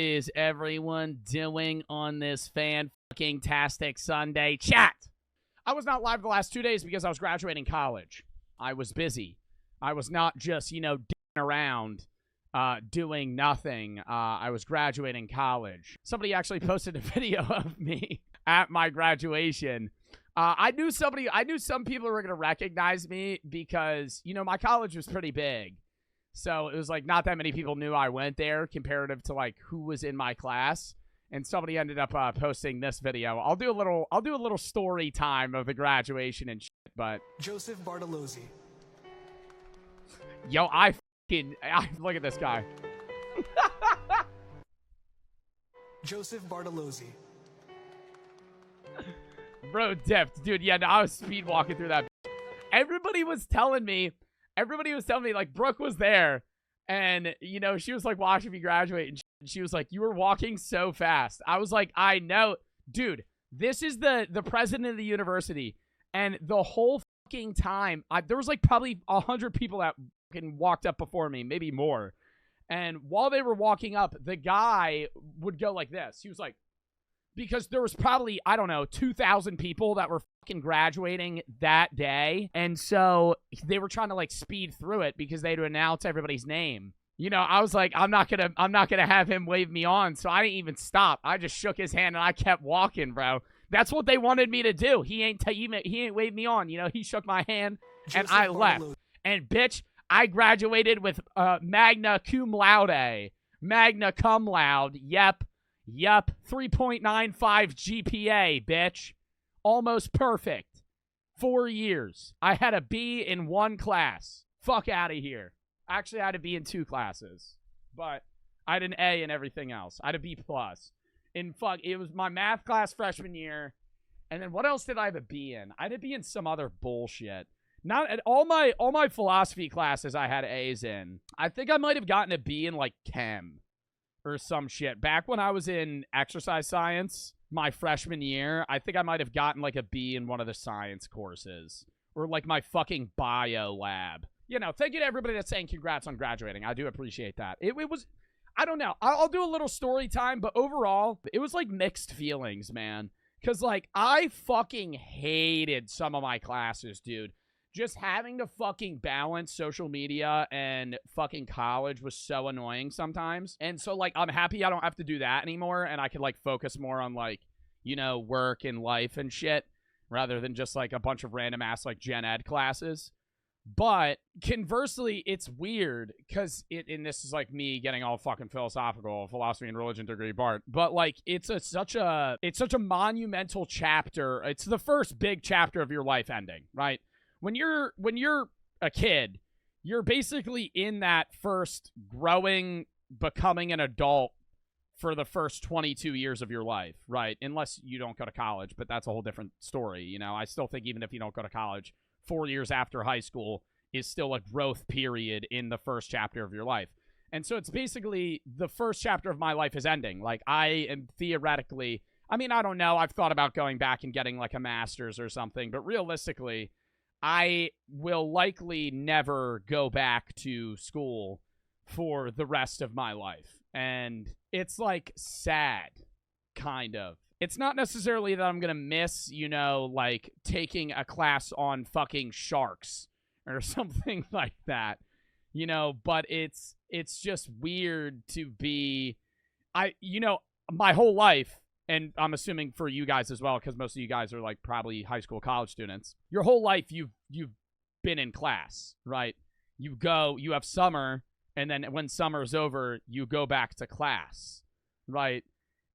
is everyone doing on this fan-fucking-tastic Sunday? Chat! I was not live the last 2 days because I was graduating college. I was busy. I was not just, dicking around, doing nothing. I was graduating college. Somebody actually posted a video of me at my graduation. I knew some people were going to recognize me because, my college was pretty big. So it was like not that many people knew I went there comparative to like who was in my class. And somebody ended up posting this video. I'll do a little story time of the graduation and shit, but Joseph Bartolozzi. Yo, look at this guy. Joseph Bartolozzi. Bro dipped. Dude, yeah, no, I was speed walking through that. Everybody was telling me, like, Brooke was there, and, she was, like, watching me graduate, and she was like, you were walking so fast. I was like, I know. Dude, this is the president of the university, and the whole fucking time, there was, like, probably 100 people that fucking walked up before me, maybe more, and while they were walking up, the guy would go like this. He was like, because there was probably, 2,000 people that were fucking graduating that day. And so they were trying to like speed through it because they had to announce everybody's name. I was like, I'm not gonna have him wave me on. So I didn't even stop. I just shook his hand and I kept walking, bro. That's what they wanted me to do. He ain't waved me on. He shook my hand and I left. And bitch, I graduated with magna cum laude. Magna cum laude. Yep, 3.95 GPA, bitch. Almost perfect. 4 years. I had a B in one class. Fuck out of here. Actually, I had a B in 2 classes. But I had an A in everything else. I had a B+. It was my math class freshman year. And then what else did I have a B in? I had a B in some other bullshit. Not at all my philosophy classes I had A's in. I think I might have gotten a B in like chem. Or some shit. Back when I was in exercise science, my freshman year, I think I might have gotten like a B in one of the science courses. Or like my fucking bio lab. Thank you to everybody that's saying congrats on graduating. I do appreciate that. It was, I don't know. I'll do a little story time, but overall, it was like mixed feelings, man. Because like, I fucking hated some of my classes, dude. Just having to fucking balance social media and fucking college was so annoying sometimes. And so, like, I'm happy I don't have to do that anymore. And I can, like, focus more on, like, work and life and shit. Rather than just, like, a bunch of random ass, like, gen ed classes. But, conversely, it's weird. Because, and this is, like, me getting all fucking philosophical, philosophy and religion degree Bart. But, like, it's such a monumental chapter. It's the first big chapter of your life ending, right? When you're a kid, you're basically in that first growing, becoming an adult for the first 22 years of your life, right? Unless you don't go to college, but that's a whole different story. I still think even if you don't go to college, 4 years after high school is still a growth period in the first chapter of your life. And so it's basically the first chapter of my life is ending. Like I am theoretically, I don't know. I've thought about going back and getting like a master's or something, but realistically, I will likely never go back to school for the rest of my life. And it's, like, sad, kind of. It's not necessarily that I'm going to miss, like, taking a class on fucking sharks or something like that, but it's just weird to be, my whole life, and I'm assuming for you guys as well, because most of you guys are, like, probably high school, college students. Your whole life, you've been in class, right? You have summer, and then when summer's over, you go back to class, right?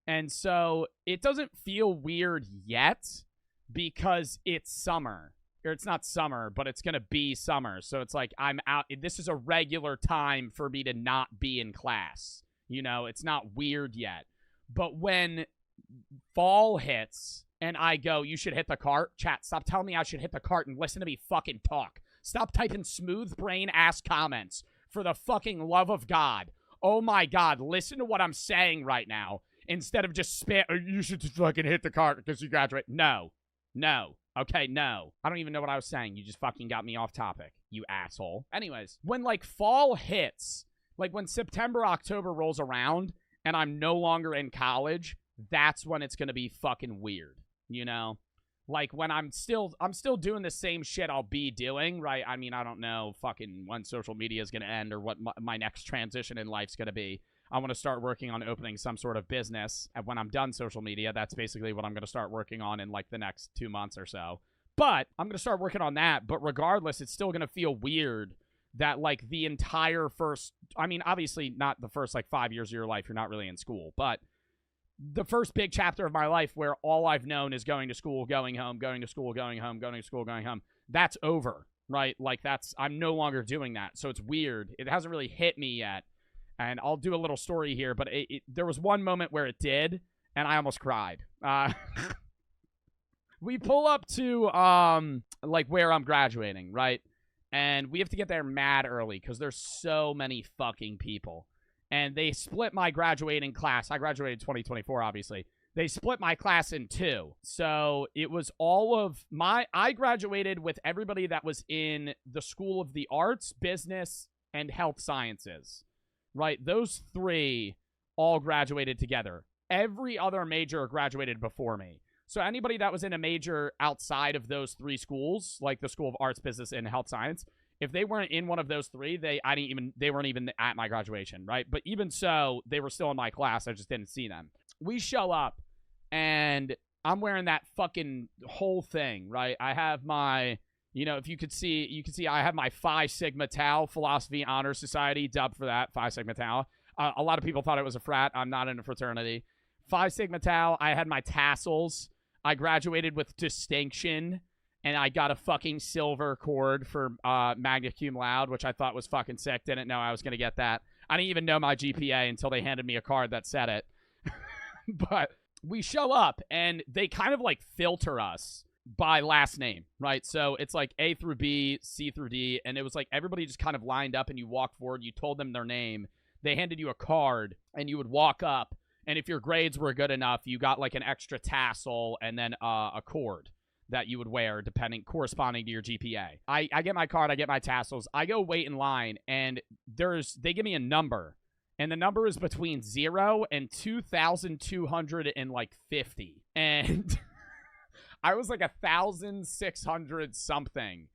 And so it doesn't feel weird yet because it's summer. Or it's not summer, but it's going to be summer. So it's like I'm out. This is a regular time for me to not be in class. It's not weird yet. But when fall hits and I go, you should hit the cart. Chat, stop telling me I should hit the cart and listen to me fucking talk. Stop typing smooth brain ass comments. For the fucking love of God. Oh my God, listen to what I'm saying right now. Instead of just you should just fucking hit the cart because you graduate. No. Okay, no. I don't even know what I was saying. You just fucking got me off topic, you asshole. Anyways, when like fall hits, like when September, October rolls around, and I'm no longer in college, that's when it's going to be fucking weird, you know? Like, when I'm still doing the same shit I'll be doing, right? I mean, I don't know fucking when social media is going to end or what my next transition in life's going to be. I want to start working on opening some sort of business. And when I'm done social media, that's basically what I'm going to start working on in, like, the next 2 months or so. But I'm going to start working on that. But regardless, it's still going to feel weird that, like, the entire first... I mean, obviously not the first, like, 5 years of your life. You're not really in school. But the first big chapter of my life where all I've known is going to school, going home, going to school, going home, going to school, going home. That's over, right? Like, I'm no longer doing that. So it's weird. It hasn't really hit me yet. And I'll do a little story here, but there was one moment where it did, and I almost cried. We pull up to, like, where I'm graduating, right? And we have to get there mad early because there's so many fucking people. And they split my graduating class. I graduated 2024, obviously. They split my class in two. So it was all of I graduated with everybody that was in the School of the Arts, Business, and Health Sciences. Right? Those three all graduated together. Every other major graduated before me. So anybody that was in a major outside of those three schools, like the School of Arts, Business, and Health Science, if they weren't in one of those three, they weren't even at my graduation, right? But even so, they were still in my class. I just didn't see them. We show up, and I'm wearing that fucking whole thing, right? I have my... You know, if you could see I have my Phi Sigma Tau Philosophy Honor Society, dubbed for that, Phi Sigma Tau. A lot of people thought it was a frat. I'm not in a fraternity. Phi Sigma Tau, I had my tassels. I graduated with distinction, and I got a fucking silver cord for magna cum laude, which I thought was fucking sick. Didn't know I was going to get that. I didn't even know my GPA until they handed me a card that said it. But we show up, and they kind of, like, filter us by last name, right? So it's like A through B, C through D, and it was like everybody just kind of lined up and you walked forward, you told them their name, they handed you a card, and you would walk up, and if your grades were good enough, you got like an extra tassel and then a cord that you would wear corresponding to your GPA. I get my card, I get my tassels, I go wait in line, and they give me a number, and the number is between 0 and 2,250, and I was like 1,600 something,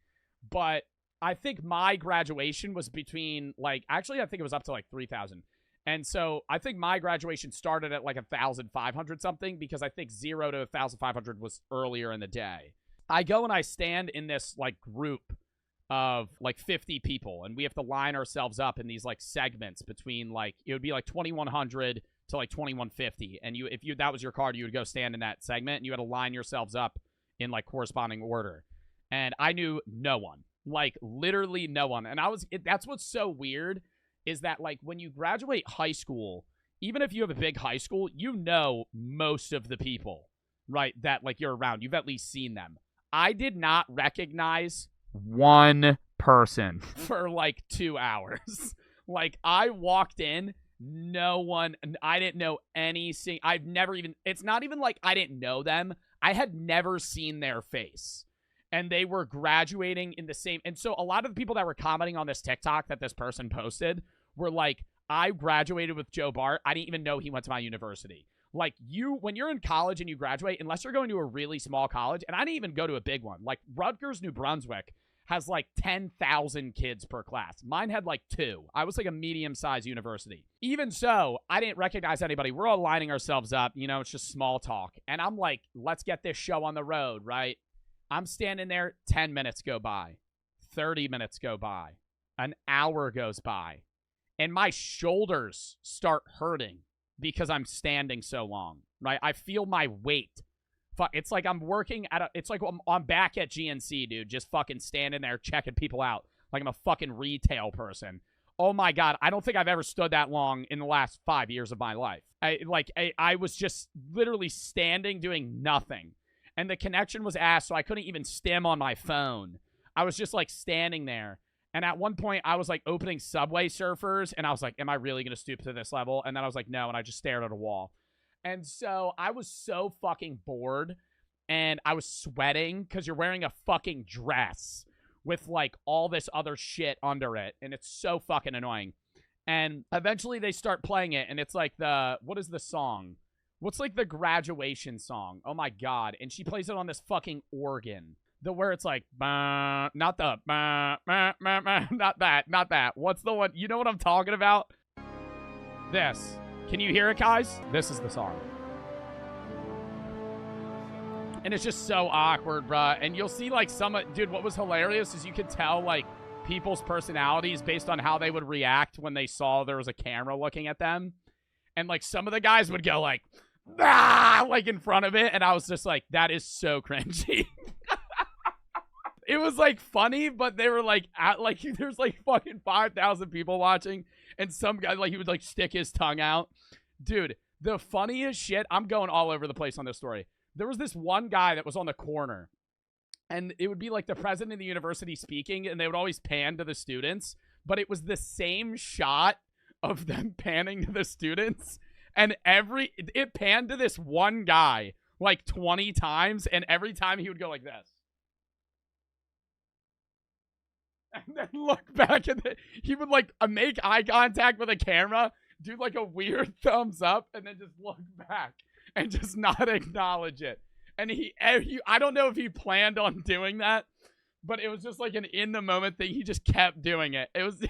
but I think my graduation was between actually I think it was up to like 3,000. And so I think my graduation started at like 1,500 something because I think 0 to 1,500 was earlier in the day. I go and I stand in this like group of like 50 people, and we have to line ourselves up in these like segments between like, it would be like 2,100 to like 2,150. And if that was your card, you would go stand in that segment, and you had to line yourselves up in like corresponding order. And I knew no one, like literally no one. And that's what's so weird is that like when you graduate high school, even if you have a big high school, you know most of the people, right? That like you're around, you've at least seen them. I did not recognize one person for like 2 hours. Like I walked in, no one, I didn't know it's not even like I didn't know them. I had never seen their face. And they were graduating in the same, and so a lot of the people that were commenting on this TikTok that this person posted were like, I graduated with Joe Bart. I didn't even know he went to my university. Like when you're in college and you graduate, unless you're going to a really small college, and I didn't even go to a big one, like Rutgers, New Brunswick has like 10,000 kids per class. Mine had like 2. I was like a medium-sized university. Even so, I didn't recognize anybody. We're all lining ourselves up. You know, it's just small talk. And I'm like, let's get this show on the road, right? I'm standing there, 10 minutes go by. 30 minutes go by. An hour goes by. And my shoulders start hurting because I'm standing so long, right? I feel my weight. It's like I'm working it's like I'm back at GNC, dude, just fucking standing there checking people out like I'm a fucking retail person. Oh my God, I don't think I've ever stood that long in the last 5 years of my life. I was just literally standing doing nothing. And the connection was ass, so I couldn't even stim on my phone. I was just like standing there. And at one point, I was like opening Subway Surfers, and I was like, am I really going to stoop to this level? And then I was like, no, and I just stared at a wall. And so I was so fucking bored, and I was sweating because you're wearing a fucking dress with like all this other shit under it, and it's so fucking annoying. And eventually they start playing it, and it's like what is the song? What's like the graduation song? Oh my God. And she plays it on this fucking organ. Where it's like, not the, not that. What's the one? You know what I'm talking about? This. Can you hear it, guys? This is the song. And it's just so awkward, bruh. And you'll see, like, dude, what was hilarious is you could tell, like, people's personalities based on how they would react when they saw there was a camera looking at them. And, like, some of the guys would go, like, ah, like, in front of it. And I was just like, that is so cringy. It was, like, funny, but they were, like, there's, like, fucking 5,000 people watching. And some guy, like, he would, like, stick his tongue out. Dude, the funniest shit, I'm going all over the place on this story. There was this one guy that was on the corner. And it would be, like, the president of the university speaking, and they would always pan to the students. But it was the same shot of them panning to the students. And it panned to this one guy, like, 20 times. And every time he would go like this. And then look back at it. He would, like, make eye contact with a camera, do, like, a weird thumbs up, and then just look back and just not acknowledge it. And I don't know if he planned on doing that, but it was just, like, an in-the-moment thing. He just kept doing it. It was...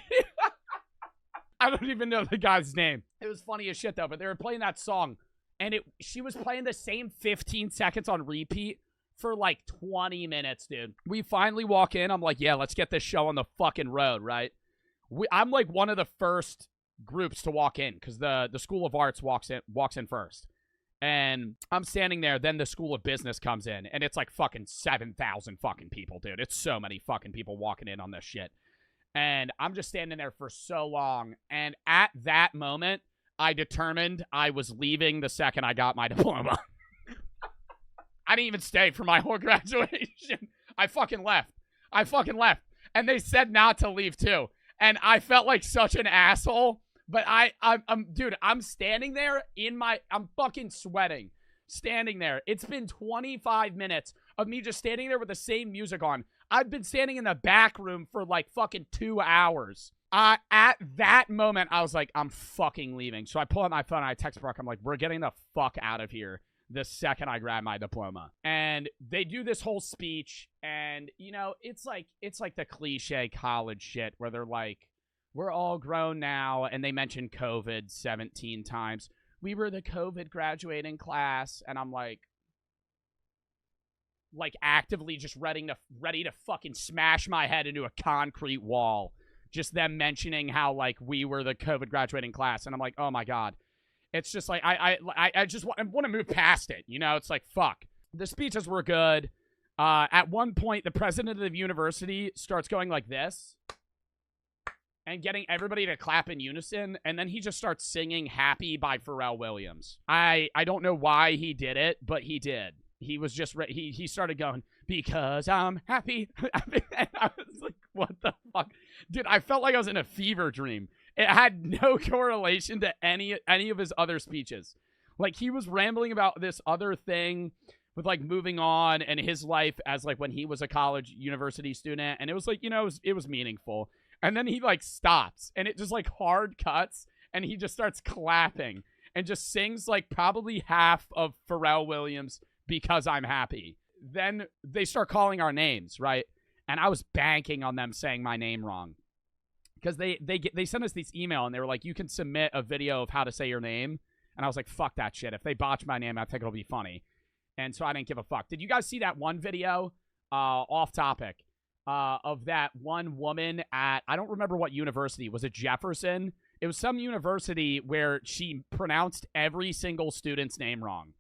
I don't even know the guy's name. It was funny as shit, though, but they were playing that song, and she was playing the same 15 seconds on repeat for like 20 minutes, dude. We finally walk in. I'm like, yeah, let's get this show on the fucking road, right? I'm like one of the first groups to walk in because the School of Arts walks in first. And I'm standing there. Then the School of Business comes in, and it's like fucking 7,000 fucking people, dude. It's so many fucking people walking in on this shit. And I'm just standing there for so long. And at that moment, I determined I was leaving the second I got my diploma. I didn't even stay for my whole graduation. I fucking left. And they said not to leave too. And I felt like such an asshole. But dude, I'm standing there I'm fucking sweating. Standing there. It's been 25 minutes of me just standing there with the same music on. I've been standing in the back room for like fucking 2 hours. At that moment, I was like, I'm fucking leaving. So I pull out my phone and I text Brooke. I'm like, we're getting the fuck out of here the second I grab my diploma. And they do this whole speech, and you know, it's like the cliche college shit where they're like, we're all grown now, and they mention COVID 17 times. We were the COVID graduating class, and I'm like actively just ready to fucking smash my head into a concrete wall. Just them mentioning how like we were the COVID graduating class, and I'm like, oh my God. It's just like, I just want to move past it. You know, it's like, fuck. The speeches were good. At one point, the president of the university starts going like this and getting everybody to clap in unison. And then he just starts singing Happy by Pharrell Williams. I don't know why he did it, but he did. He was just, he started going, because I'm happy. And I was like, what the fuck? Dude, I felt like I was in a fever dream. It had no correlation to any of his other speeches. Like, he was rambling about this other thing with, like, moving on and his life as, like, when he was a college university student. And it was, like, you know, it was meaningful. And then he, like, stops. And it just, like, hard cuts. And he just starts clapping. And just sings, like, probably half of Pharrell Williams' Because I'm Happy. Then they start calling our names, right? And I was banking on them saying my name wrong. Because they sent us this email, and they were like, you can submit a video of how to say your name. And I was like, fuck that shit. If they botch my name, I think it'll be funny. And so I didn't give a fuck. Did you guys see that one video, off topic, of that one woman at, I don't remember what university. Was it Jefferson? It was some university where she pronounced every single student's name wrong.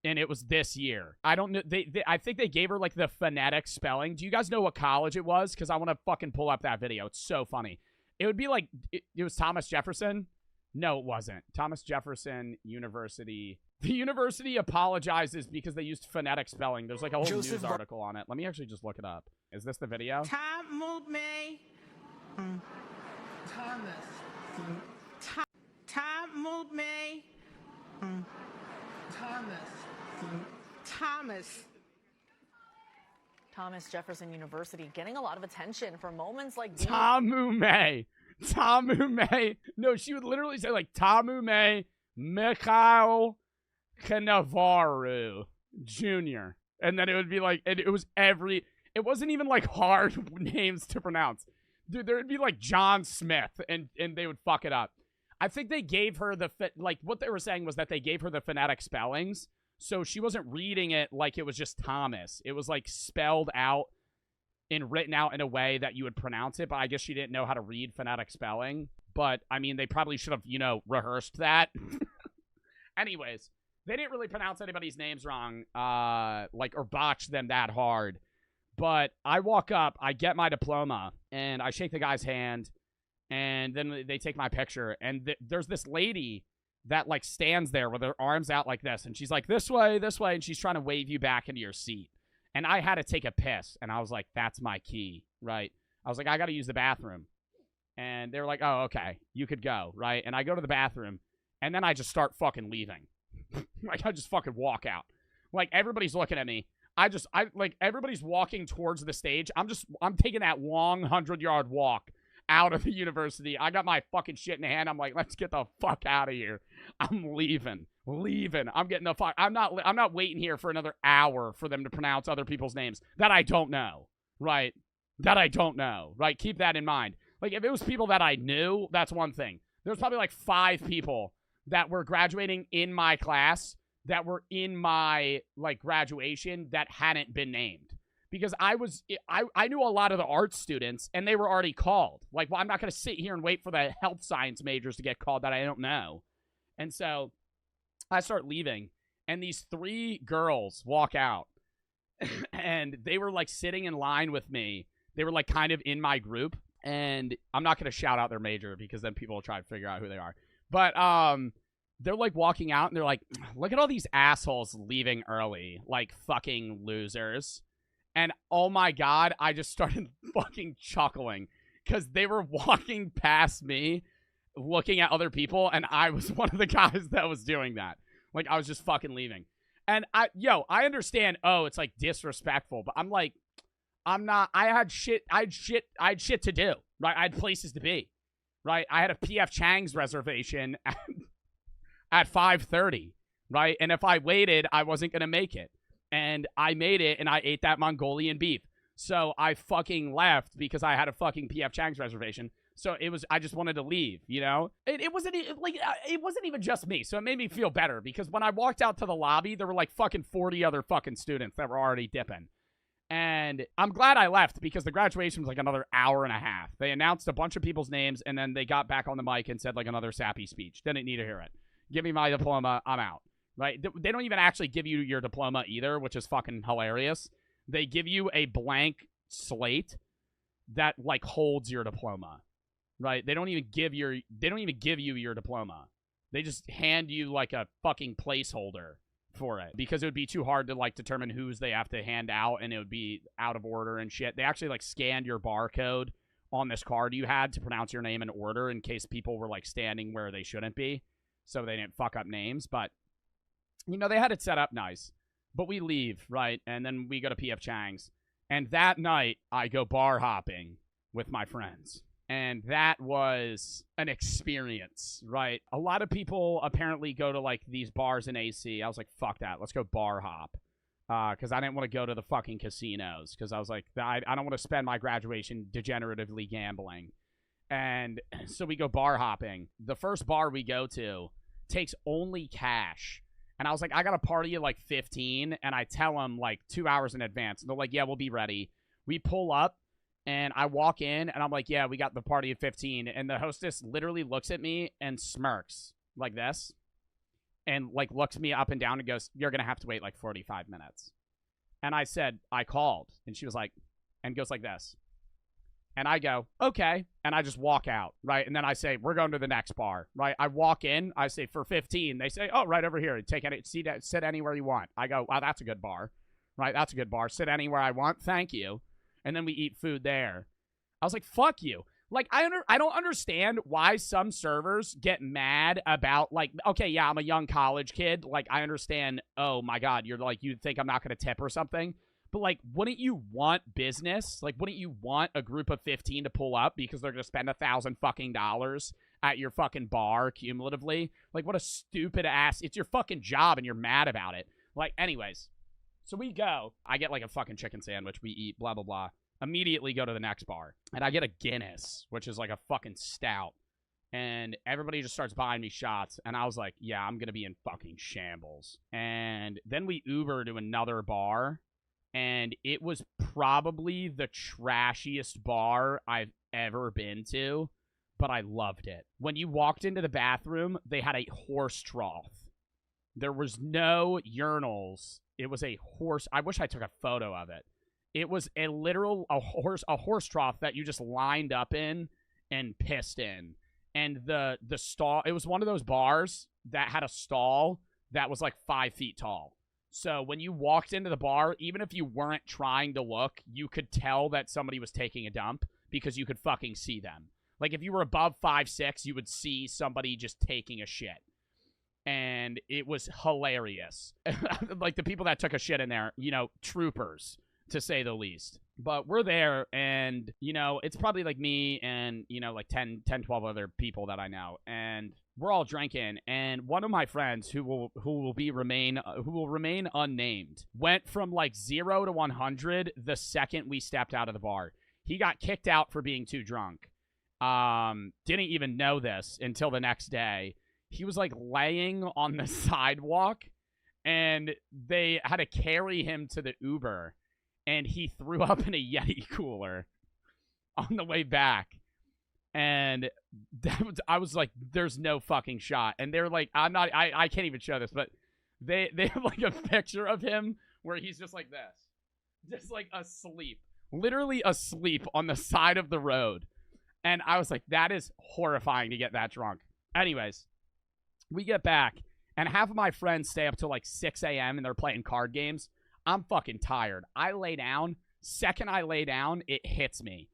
And it was this year. I don't know. I think they gave her, like, the phonetic spelling. Do you guys know what college it was? Because I want to fucking pull up that video. It's so funny. It would be like, it was Thomas Jefferson? No, it wasn't. Thomas Jefferson University. The university apologizes because they used phonetic spelling. There's, like, a whole news article on it. Let me actually just look it up. Is this the video? Time moved me. Thomas. Time moved me. Thomas Jefferson University getting a lot of attention for moments like these. Tamu May. Tamu May. No, she would literally say like Tamu May Mikhail Kanavaru Jr. And then it would be like, it wasn't even like hard names to pronounce. Dude, there would be like John Smith and they would fuck it up. I think they gave her what they were saying was that they gave her the phonetic spellings. So she wasn't reading it like it was just Thomas. It was like spelled out and written out in a way that you would pronounce it. But I guess she didn't know how to read phonetic spelling. But I mean, they probably should have, rehearsed that. Anyways, they didn't really pronounce anybody's names wrong, or botch them that hard. But I walk up, I get my diploma, and I shake the guy's hand, and then they take my picture. And there's this lady that, like, stands there with her arms out like this, and she's like, this way, and she's trying to wave you back into your seat. And I had to take a piss, and I was like, that's my key, right? I was like, I got to use the bathroom. And they were like, oh, okay, you could go, right? And I go to the bathroom, and then I just start fucking leaving. Like, I just fucking walk out. Like, everybody's looking at me. Everybody's walking towards the stage. I'm taking that long 100-yard walk out of the university. I got my fucking shit in hand. I'm like, let's get the fuck out of here. I'm leaving. I'm getting the fuck. I'm not waiting here for another hour for them to pronounce other people's names that I don't know, right? Right? Keep that in mind. Like, if it was people that I knew, that's one thing. There's probably like 5 people that were graduating in my class that were in my, like, graduation that hadn't been named. Because I knew a lot of the art students, and they were already called. Like, well, I'm not going to sit here and wait for the health science majors to get called that I don't know. And so I start leaving, and these 3 girls walk out, and they were, like, sitting in line with me. They were, like, kind of in my group, and I'm not going to shout out their major because then people will try to figure out who they are. But they're, like, walking out, and they're like, look at all these assholes leaving early, like, fucking losers. And, oh, my God, I just started fucking chuckling because they were walking past me, looking at other people, and I was one of the guys that was doing that. Like, I was just fucking leaving. And, I understand, it's, like, disrespectful, but I'm like, I had shit to do, right? I had places to be, right? I had a P.F. Chang's reservation at 5:30, right? And if I waited, I wasn't going to make it. And I made it, and I ate that Mongolian beef. So I fucking left because I had a fucking P.F. Chang's reservation. So I just wanted to leave, It wasn't even just me. So it made me feel better because when I walked out to the lobby, there were like fucking 40 other fucking students that were already dipping. And I'm glad I left because the graduation was like another hour and a half. They announced a bunch of people's names, and then they got back on the mic and said like another sappy speech. Didn't need to hear it. Give me my diploma. I'm out. Right? They don't even actually give you your diploma either, which is fucking hilarious. They give you a blank slate that like holds your diploma. Right? They don't even give you your diploma. They just hand you like a fucking placeholder for it because it would be too hard to like determine whose they have to hand out, and it would be out of order and shit. They actually like scanned your barcode on this card you had to pronounce your name in order in case people were like standing where they shouldn't be, so they didn't fuck up names. But they had it set up nice. But we leave, right? And then we go to P.F. Chang's. And that night, I go bar hopping with my friends. And that was an experience, right? A lot of people apparently go to, like, these bars in AC. I was like, fuck that. Let's go bar hop. Because I didn't want to go to the fucking casinos. Because I was like, I don't want to spend my graduation degeneratively gambling. And so we go bar hopping. The first bar we go to takes only cash. And I was like, I got a party at like 15, and I tell them like 2 hours in advance. And they're like, yeah, we'll be ready. We pull up, and I walk in, and I'm like, yeah, we got the party at 15. And the hostess literally looks at me and smirks like this, and like looks me up and down and goes, you're going to have to wait like 45 minutes. And I said, I called. And she was like, and goes like this. And I go, okay. And I just walk out, right? And then I say, we're going to the next bar, right? I walk in. I say, for 15. They say, oh, right over here. Sit anywhere you want. I go, wow, that's a good bar, right? That's a good bar. Sit anywhere I want. Thank you. And then we eat food there. I was like, fuck you. Like, I don't understand why some servers get mad about, like, okay, yeah, I'm a young college kid. Like, I understand, oh, my God, you'd think I'm not going to tip or something. But, like, wouldn't you want business? Like, wouldn't you want a group of 15 to pull up because they're going to spend $1,000 fucking dollars at your fucking bar cumulatively? Like, what a stupid ass. It's your fucking job and you're mad about it. Like, anyways. So we go. I get, like, a fucking chicken sandwich. We eat, blah, blah, blah. Immediately go to the next bar. And I get a Guinness, which is, like, a fucking stout. And everybody just starts buying me shots. And I was like, yeah, I'm going to be in fucking shambles. And then we Uber to another bar. And it was probably the trashiest bar I've ever been to. But I loved it. When you walked into the bathroom, they had a horse trough. There was no urinals. It was a horse. I wish I took a photo of it. It was a literal horse trough that you just lined up in and pissed in. And the stall, it was one of those bars that had a stall that was like 5 feet tall. So when you walked into the bar, even if you weren't trying to look, you could tell that somebody was taking a dump because you could fucking see them. Like if you were above 5'6", you would see somebody just taking a shit. And it was hilarious. Like the people that took a shit in there, you know, troopers, to say the least. But we're there, and, you know, it's probably like me and, you know, like 10, 12 other people that I know. And we're all drinking, and one of my friends who will remain unnamed went from like 0 to 100 the second we stepped out of the bar. He got kicked out for being too drunk. Didn't even know this until the next day. He was like laying on the sidewalk, and they had to carry him to the Uber. And he threw up in a Yeti cooler on the way back. And I was like, there's no fucking shot. And they're like, I can't even show this, but they have like a picture of him where he's just like this. Just like asleep. Literally asleep on the side of the road. And I was like, that is horrifying to get that drunk. Anyways, we get back, and half of my friends stay up till like 6 a.m. and they're playing card games. I'm fucking tired. I lay down. Second I lay down, it hits me.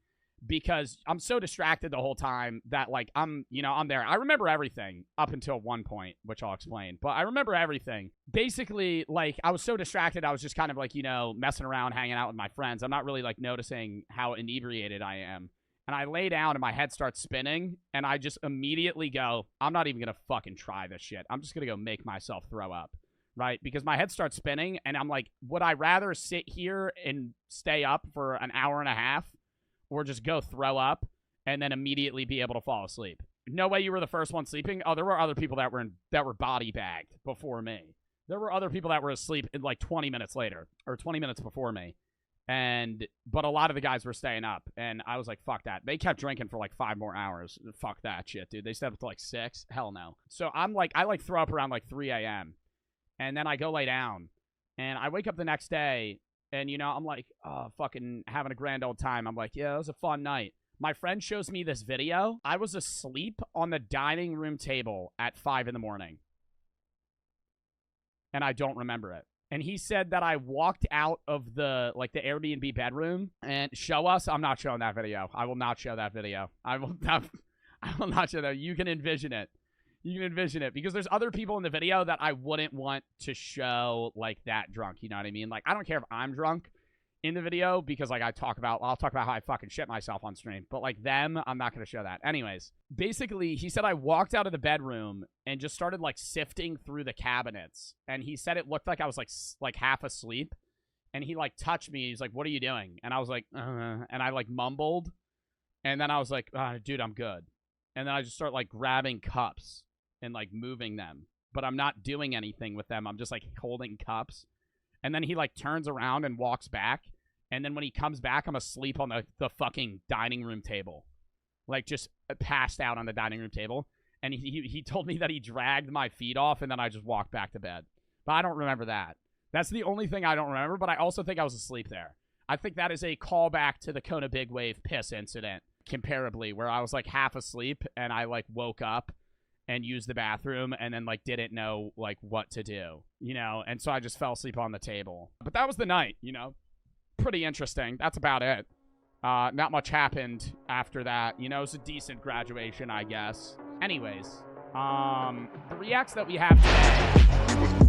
Because I'm so distracted the whole time that, like, I'm there. I remember everything up until one point, which I'll explain. But I remember everything. Basically, like, I was so distracted, I was just kind of, like, you know, messing around, hanging out with my friends. I'm not really, like, noticing how inebriated I am. And I lay down and my head starts spinning, and I just immediately go, I'm not even going to fucking try this shit. I'm just going to go make myself throw up, right? Because my head starts spinning, and I'm like, would I rather sit here and stay up for an hour and a half or just go throw up and then immediately be able to fall asleep? No way you were the first one sleeping. Oh, there were other people that were body bagged before me. There were other people that were asleep in like 20 minutes later or 20 minutes before me. But a lot of the guys were staying up, and I was like, fuck that. They kept drinking for like 5 more hours. Fuck that shit, dude. They stayed up to like 6. Hell no. So I'm like, I like throw up around like 3 a.m. And then I go lay down, and I wake up the next day, and, you know, I'm like, oh, fucking having a grand old time. I'm like, yeah, it was a fun night. My friend shows me this video. I was asleep on the dining room table at 5 in the morning. And I don't remember it. And he said that I walked out of the Airbnb bedroom and show us. I'm not showing that video. I will not show that video. I will not show that. You can envision it. You can envision it because there's other people in the video that I wouldn't want to show like that drunk. You know what I mean? Like, I don't care if I'm drunk in the video because like I'll talk about how I fucking shit myself on stream. But like them, I'm not going to show that. Anyways, basically he said I walked out of the bedroom and just started like sifting through the cabinets. And he said it looked like I was like half asleep. And he like touched me. He's like, what are you doing? And I was like, and I like mumbled. And then I was like, dude, I'm good. And then I just start like grabbing cups and like moving them, but I'm not doing anything with them. I'm just like holding cups. And then he like turns around and walks back. And then when he comes back, I'm asleep on the fucking dining room table, like just passed out on the dining room table. And he told me that he dragged my feet off, and then I just walked back to bed. But I don't remember that. That's the only thing I don't remember. But I also think I was asleep there. I think that is a callback to the Kona Big Wave piss incident, comparably, where I was like half asleep and I like woke up and used the bathroom and then like didn't know like what to do, you know? And so I just fell asleep on the table. But that was the night, you know? Pretty interesting. That's about it. Not much happened after that. You know, it was a decent graduation, I guess. Anyways, the reacts that we have today